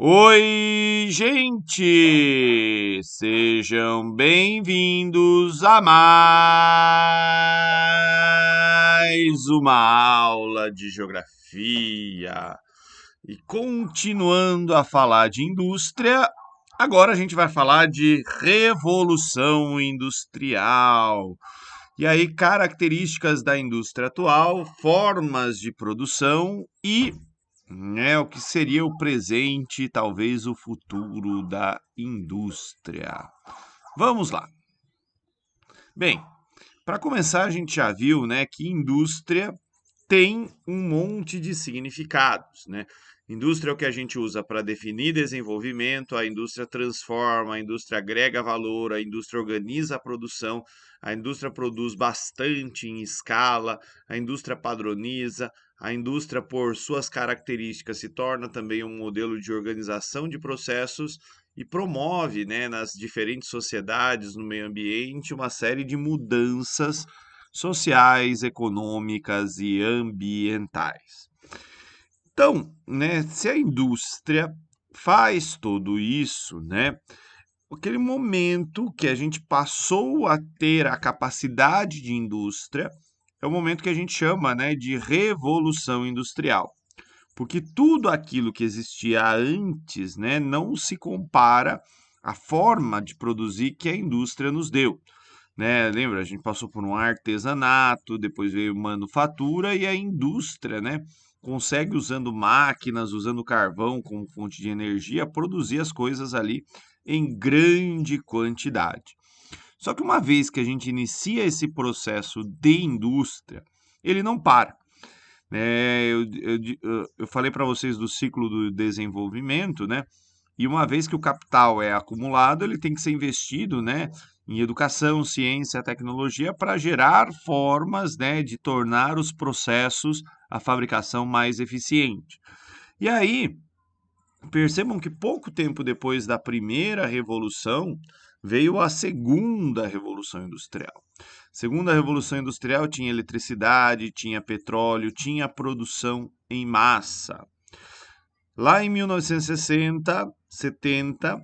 Oi, gente! Sejam bem-vindos a mais uma aula de geografia. E continuando a falar de indústria, agora a gente vai falar de revolução industrial. E aí, características da indústria atual, formas de produção e o que seria o presente, talvez o futuro da indústria. Vamos lá. Bem, para começar, a gente já viu, que indústria tem um monte de significados, né? Indústria é o que a gente usa para definir desenvolvimento, a indústria transforma, a indústria agrega valor, a indústria organiza a produção, a indústria produz bastante em escala, a indústria padroniza, a indústria, por suas características, se torna também um modelo de organização de processos e promove, nas diferentes sociedades, no meio ambiente, uma série de mudanças sociais, econômicas e ambientais. Então, se a indústria faz tudo isso, aquele momento que a gente passou a ter a capacidade de indústria é o momento que a gente chama, de revolução industrial. Porque tudo aquilo que existia antes, não se compara à forma de produzir que a indústria nos deu. Lembra, a gente passou por um artesanato, depois veio manufatura e a indústria, consegue usando máquinas, usando carvão como fonte de energia, produzir as coisas ali em grande quantidade. Só que uma vez que a gente inicia esse processo de indústria, ele não para. Eu falei para vocês do ciclo do desenvolvimento, e uma vez que o capital é acumulado, ele tem que ser investido, em educação, ciência, tecnologia, para gerar formas, de tornar os processos, a fabricação mais eficiente. E aí, percebam que pouco tempo depois da primeira revolução, veio a segunda revolução industrial. Segunda revolução industrial tinha eletricidade, tinha petróleo, tinha produção em massa. Lá em 1960, 70,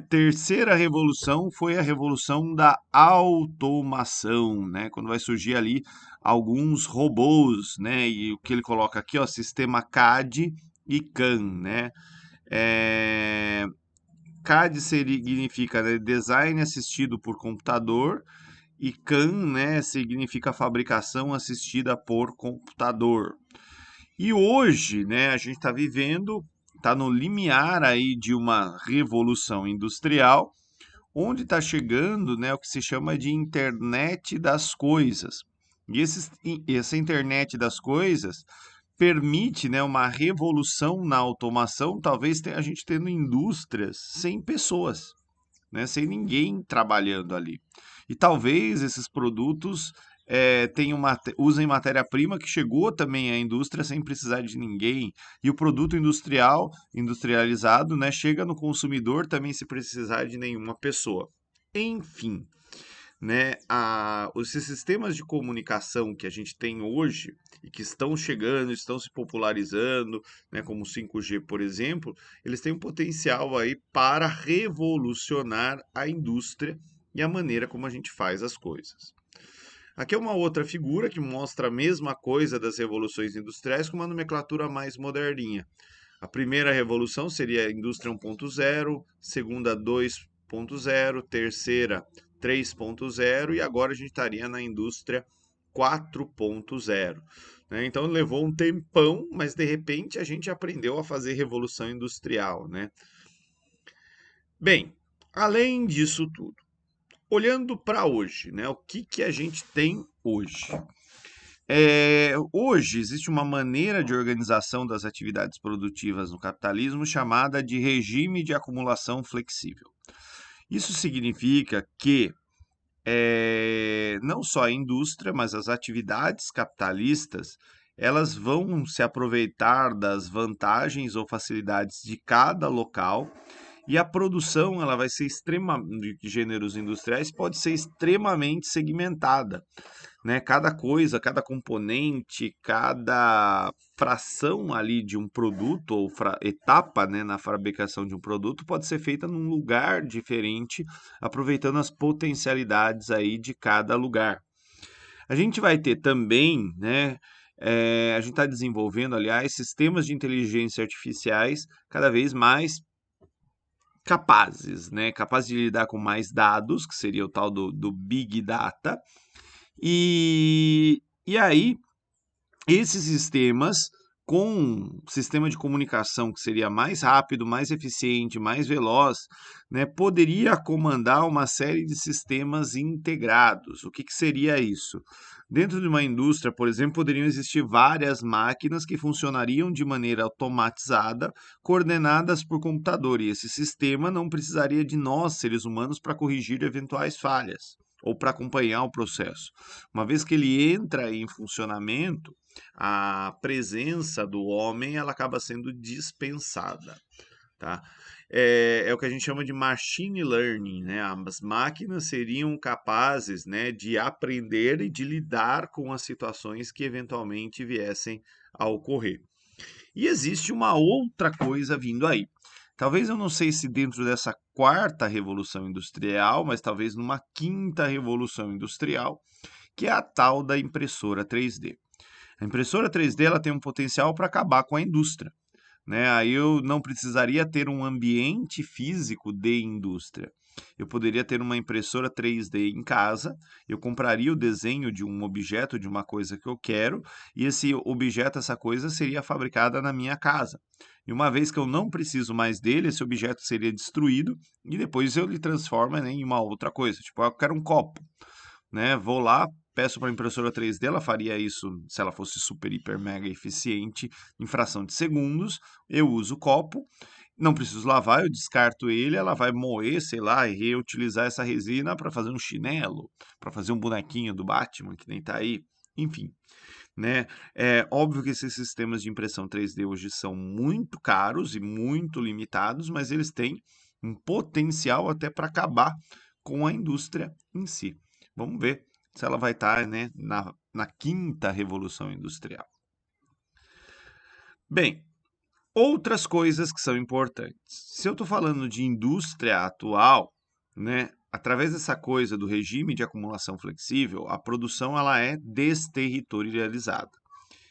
terceira revolução foi a revolução da automação, quando vai surgir ali alguns robôs, e o que ele coloca aqui, ó, sistema CAD e CAM, CAD significa, design assistido por computador e CAM, significa fabricação assistida por computador. E hoje, a gente está vivendo, está no limiar aí de uma revolução industrial, onde está chegando, o que se chama de internet das coisas. E essa internet das coisas permite, uma revolução na automação, talvez a gente tendo indústrias sem pessoas, sem ninguém trabalhando ali. E talvez esses produtos usem matéria-prima que chegou também à indústria sem precisar de ninguém. E o produto industrializado, chega no consumidor também sem precisar de nenhuma pessoa. Enfim, esses sistemas de comunicação que a gente tem hoje e que estão chegando, estão se popularizando, como o 5G, por exemplo, eles têm um potencial aí para revolucionar a indústria e a maneira como a gente faz as coisas. Aqui é uma outra figura que mostra a mesma coisa das revoluções industriais com uma nomenclatura mais moderninha. A primeira revolução seria a indústria 1.0, segunda 2.0, terceira 3.0 e agora a gente estaria na indústria 4.0. Então levou um tempão, mas de repente a gente aprendeu a fazer revolução industrial. Bem, além disso tudo, olhando para hoje, o que a gente tem hoje? Hoje existe uma maneira de organização das atividades produtivas no capitalismo chamada de regime de acumulação flexível. Isso significa que não só a indústria, mas as atividades capitalistas, elas vão se aproveitar das vantagens ou facilidades de cada local e a produção ela vai ser de gêneros industriais pode ser extremamente segmentada. né? Cada coisa, cada componente, cada fração ali de um produto ou etapa, né, na fabricação de um produto pode ser feita num lugar diferente, aproveitando as potencialidades aí de cada lugar. A gente vai ter também, né? A gente está desenvolvendo, aliás, sistemas de inteligência artificiais cada vez mais capazes, né? Capazes de lidar com mais dados, que seria o tal do Big Data. E aí, esses sistemas, com um sistema de comunicação que seria mais rápido, mais eficiente, mais veloz, né, poderia comandar uma série de sistemas integrados. O que, que seria isso? Dentro de uma indústria, por exemplo, poderiam existir várias máquinas que funcionariam de maneira automatizada, coordenadas por computador, e esse sistema não precisaria de nós, seres humanos, para corrigir eventuais falhas ou para acompanhar o processo. Uma vez que ele entra em funcionamento, a presença do homem ela acaba sendo dispensada, tá? É o que a gente chama de machine learning, né? As máquinas seriam capazes, né, de aprender e de lidar com as situações que eventualmente viessem a ocorrer. E existe uma outra coisa vindo aí. Talvez eu não sei se dentro dessa quarta revolução industrial, mas talvez numa quinta revolução industrial, que é a tal da impressora 3D. A impressora 3D ela tem um potencial para acabar com a indústria, né? Aí eu não precisaria ter um ambiente físico de indústria. Eu poderia ter uma impressora 3D em casa, eu compraria o desenho de um objeto, de uma coisa que eu quero, e esse objeto, essa coisa, seria fabricada na minha casa. E uma vez que eu não preciso mais dele, esse objeto seria destruído e depois eu lhe transformo, né, em uma outra coisa. Tipo, eu quero um copo, né? Vou lá, peço para a impressora 3D, ela faria isso se ela fosse super, hiper, mega eficiente em fração de segundos. Eu uso o copo, não preciso lavar, eu descarto ele, ela vai moer, sei lá, e reutilizar essa resina para fazer um chinelo, para fazer um bonequinho do Batman, que nem tá aí. Enfim, né? É óbvio que esses sistemas de impressão 3D hoje são muito caros e muito limitados, mas eles têm um potencial até para acabar com a indústria em si. Vamos ver se ela vai estar, né, na quinta revolução industrial. Bem, outras coisas que são importantes. Se eu estou falando de indústria atual, né, através dessa coisa do regime de acumulação flexível, a produção ela é desterritorializada.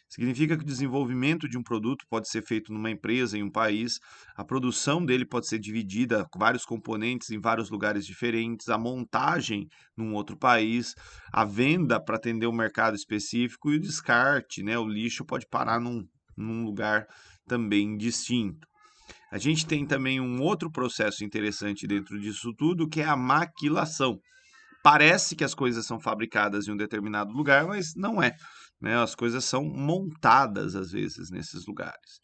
Significa que o desenvolvimento de um produto pode ser feito numa empresa, em um país, a produção dele pode ser dividida com vários componentes em vários lugares diferentes, a montagem num outro país, a venda para atender um mercado específico e o descarte, né? O lixo pode parar num lugar também distinto. A gente tem também um outro processo interessante dentro disso tudo, que é a maquilação. Parece que as coisas são fabricadas em um determinado lugar, mas não é, né? As coisas são montadas às vezes nesses lugares.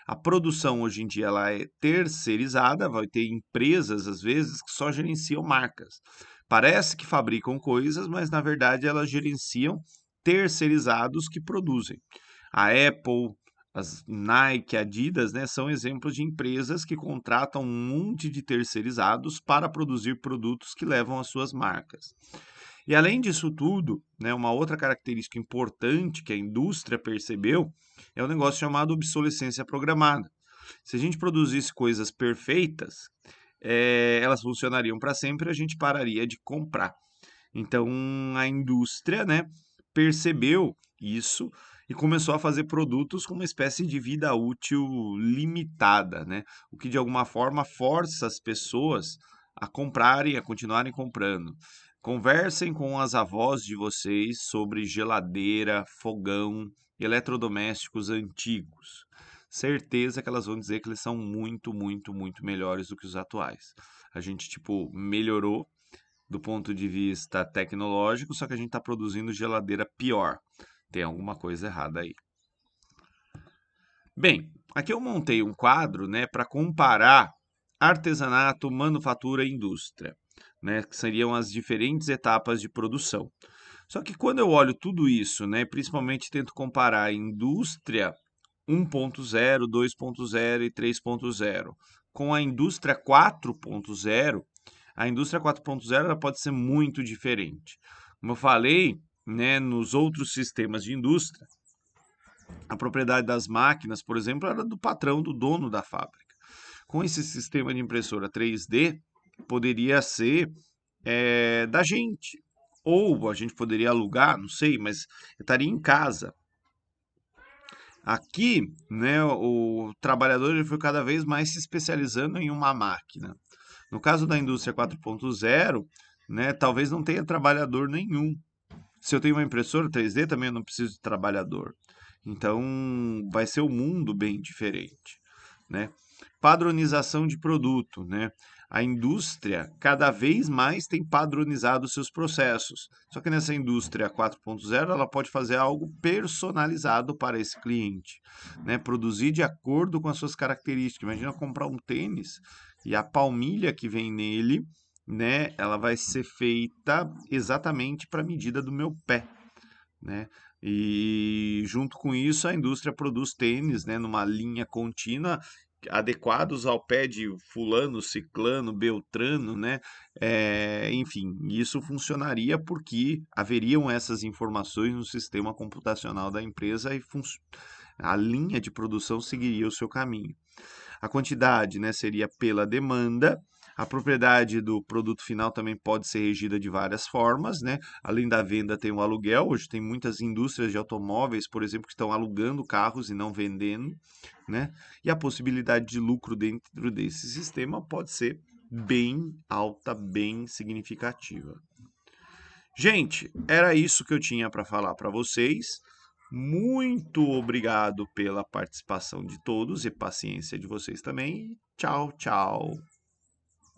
A produção hoje em dia ela é terceirizada, vai ter empresas às vezes que só gerenciam marcas. Parece que fabricam coisas, mas na verdade elas gerenciam terceirizados que produzem. A Apple, as Nike, Adidas, né, são exemplos de empresas que contratam um monte de terceirizados para produzir produtos que levam as suas marcas. E além disso tudo, né, uma outra característica importante que a indústria percebeu é um negócio chamado obsolescência programada. Se a gente produzisse coisas perfeitas, elas funcionariam para sempre, a gente pararia de comprar. Então a indústria, né, percebeu isso e começou a fazer produtos com uma espécie de vida útil limitada, né? O que de alguma forma força as pessoas a comprarem, a continuarem comprando. Conversem com as avós de vocês sobre geladeira, fogão, eletrodomésticos antigos. Certeza que elas vão dizer que eles são muito, muito, muito melhores do que os atuais. A gente, tipo, melhorou do ponto de vista tecnológico, só que a gente está produzindo geladeira pior. Tem alguma coisa errada aí. Bem, aqui eu montei um quadro, né, para comparar artesanato, manufatura e indústria, né, que seriam as diferentes etapas de produção. Só que quando eu olho tudo isso, né, principalmente tento comparar a indústria 1.0, 2.0 e 3.0 com a indústria 4.0, a indústria 4.0 ela pode ser muito diferente. Como eu falei, né, nos outros sistemas de indústria, a propriedade das máquinas, por exemplo, era do patrão, do dono da fábrica. Com esse sistema de impressora 3D, poderia ser da gente. Ou a gente poderia alugar, não sei, mas eu estaria em casa. Aqui, né, o trabalhador ele foi cada vez mais se especializando em uma máquina. No caso da indústria 4.0, né, talvez não tenha trabalhador nenhum. Se eu tenho uma impressora 3D, também eu não preciso de trabalhador. Então, vai ser um mundo bem diferente, né? Padronização de produto, né? A indústria cada vez mais tem padronizado os seus processos. Só que nessa indústria 4.0, ela pode fazer algo personalizado para esse cliente, né? Produzir de acordo com as suas características. Imagina comprar um tênis e a palmilha que vem nele, né, ela vai ser feita exatamente para a medida do meu pé, né? E junto com isso a indústria produz tênis, né, numa linha contínua adequados ao pé de fulano, ciclano, beltrano, né? Enfim, isso funcionaria porque haveriam essas informações no sistema computacional da empresa e a linha de produção seguiria o seu caminho. A quantidade, né, seria pela demanda. A propriedade do produto final também pode ser regida de várias formas, né? Além da venda, tem o aluguel. Hoje tem muitas indústrias de automóveis, por exemplo, que estão alugando carros e não vendendo, né? E a possibilidade de lucro dentro desse sistema pode ser bem alta, bem significativa. Gente, era isso que eu tinha para falar para vocês. Muito obrigado pela participação de todos e paciência de vocês também. Tchau, tchau.